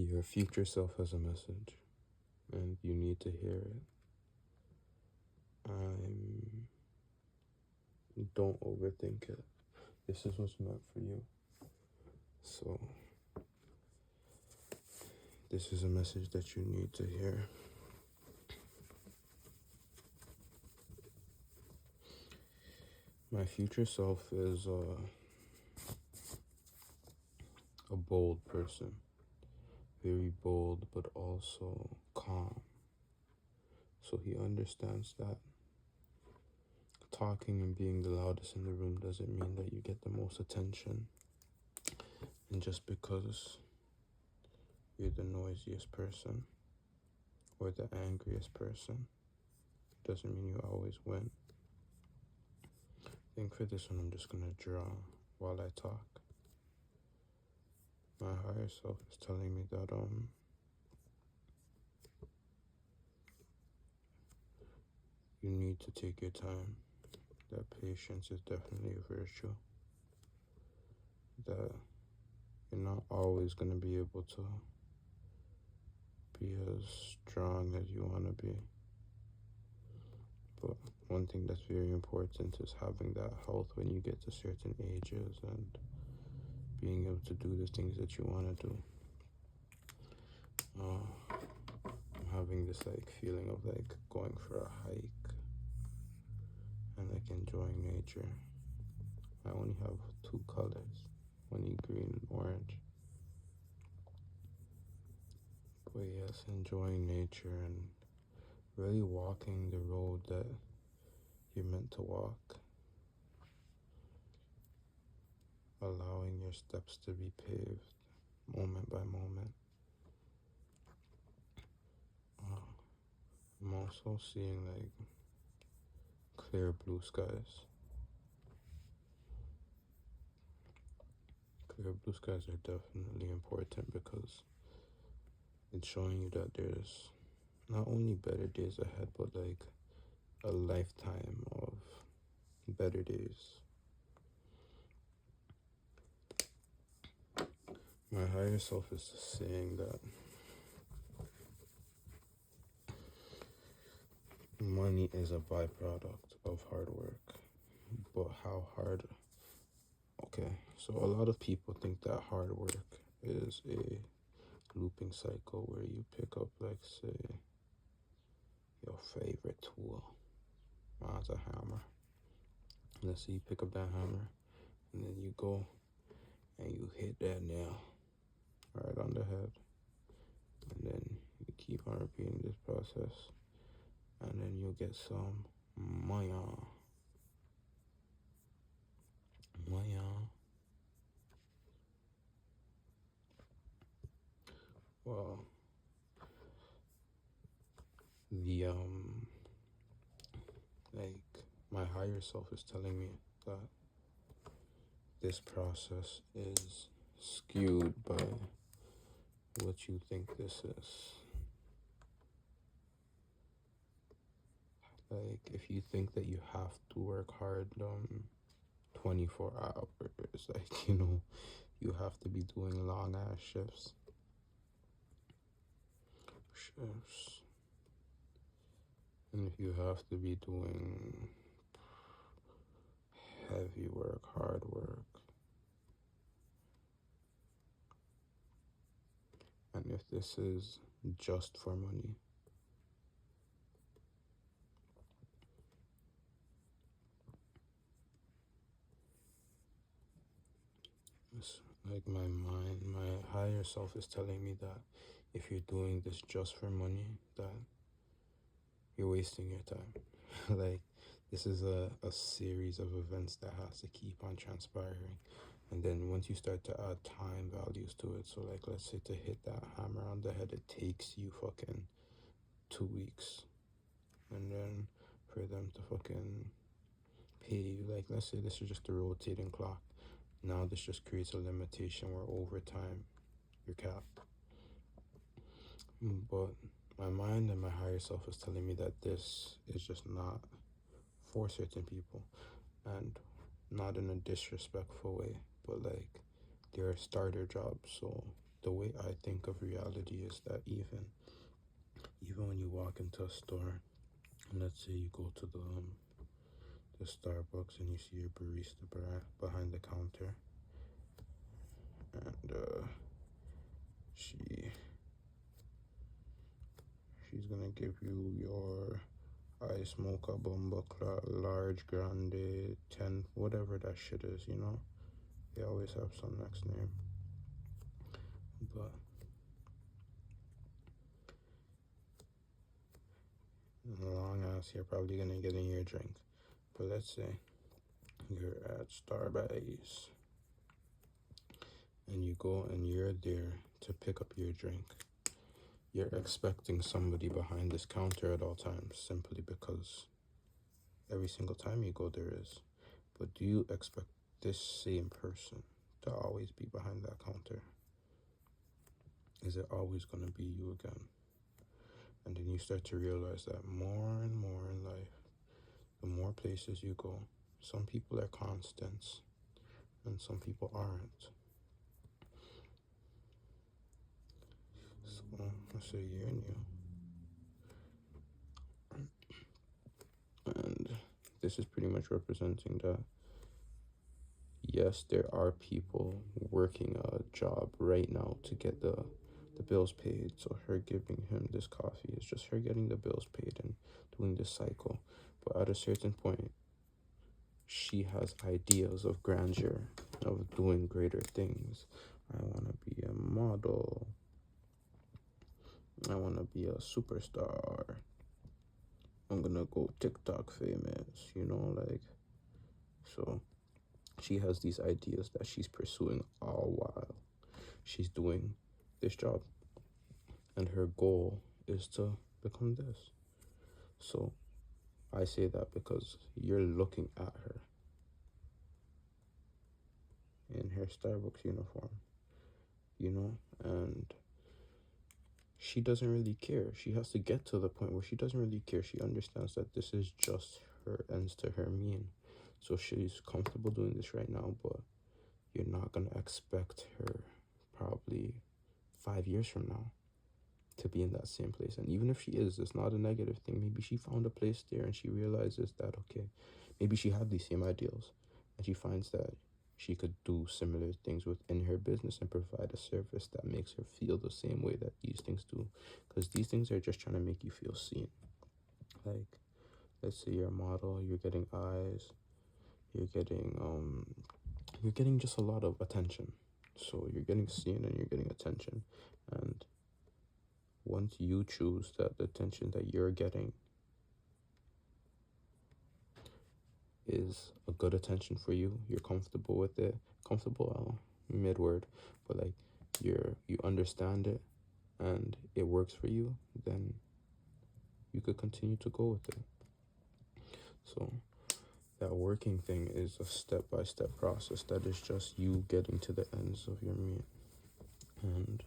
Your future self has a message, and you need to hear it. Don't overthink it. This is what's meant for you. So, this is a message that you need to hear. My future self is a bold person. Very bold, but also calm. So he understands that talking and being the loudest in the room doesn't mean that you get the most attention. And just because you're the noisiest person or the angriest person doesn't mean you always win. I think for this one, I'm just gonna draw while I talk. My higher self is telling me that you need to take your time. That patience is definitely a virtue. That you're not always gonna be able to be as strong as you wanna be. But one thing that's very important is having that health when you get to certain ages and being able to do the things that you want to do. I'm having this feeling of going for a hike and enjoying nature. I only have two colors, only green and orange. But yes, enjoying nature and really walking the road that you're meant to walk. Allowing your steps to be paved moment by moment. I'm also seeing clear blue skies. Clear blue skies are definitely important because it's showing you that there's not only better days ahead, but a lifetime of better days. My higher self is saying that money is a byproduct of hard work. But how hard? Okay, so a lot of people think that hard work is a looping cycle where you pick up, say, your favorite tool. Mine's a hammer. Let's say you pick up that hammer and then you go and you hit that nail right on the head. And then you keep on repeating this process. And then you'll get some maya. Well, the my higher self is telling me that this process is skewed by what you think this is. If you think that you have to work hard 24 hours, you have to be doing long ass shifts. And if you have to be doing heavy work, hard work, and if this is just for money, it's my higher self is telling me that if you're doing this just for money, that you're wasting your time. This is a series of events that has to keep on transpiring. And then once you start to add time values to it, so let's say to hit that hammer on the head, it takes you fucking 2 weeks. And then for them to fucking pay you, let's say this is just a rotating clock. Now this just creates a limitation where over time you're capped. But my mind and my higher self is telling me that this is just not for certain people, and not in a disrespectful way, but they're starter jobs, so the way I think of reality is that even when you walk into a store, and let's say you go to the Starbucks and you see your barista behind the counter, and she she's gonna give you your ice mocha bomba large grande 10 whatever that shit is, you know. They always have some next name, but in the long ass you're probably gonna get in your drink. But let's say you're at Starbucks and you go and you're there to pick up your drink. You're expecting somebody behind this counter at all times simply because every single time you go there is. But do you expect this same person to always be behind that counter? Is it always going to be you again? And then you start to realize that more and more in life, the more places you go, some people are constants and some people aren't. So let's say you're new. And this is pretty much representing that yes, there are people working a job right now to get the bills paid. So her giving him this coffee is just her getting the bills paid and doing this cycle. But at a certain point, she has ideas of grandeur, of doing greater things. I want to be a model. I want to be a superstar. I'm gonna go TikTok famous, you know, like, so she has these ideas that she's pursuing all while she's doing this job. And her goal is to become this. So I say that because you're looking at her in her Starbucks uniform, you know, and she doesn't really care. She has to get to the point where she doesn't really care. She understands that this is just her ends to her mean. So she's comfortable doing this right now, but you're not going to expect her probably 5 years from now to be in that same place. And even if she is, it's not a negative thing. Maybe she found a place there and she realizes that, okay, maybe she had these same ideals and she finds that she could do similar things within her business and provide a service that makes her feel the same way that these things do. Because these things are just trying to make you feel seen. Like, let's say you're a model, you're getting eyes, you're getting just a lot of attention. So you're getting seen and you're getting attention. And once you choose that the attention that you're getting is a good attention for you, you're comfortable with it, comfortable, mid-word, but like you understand it and it works for you, then you could continue to go with it. So that working thing is a step-by-step process that is just you getting to the ends of your meat. And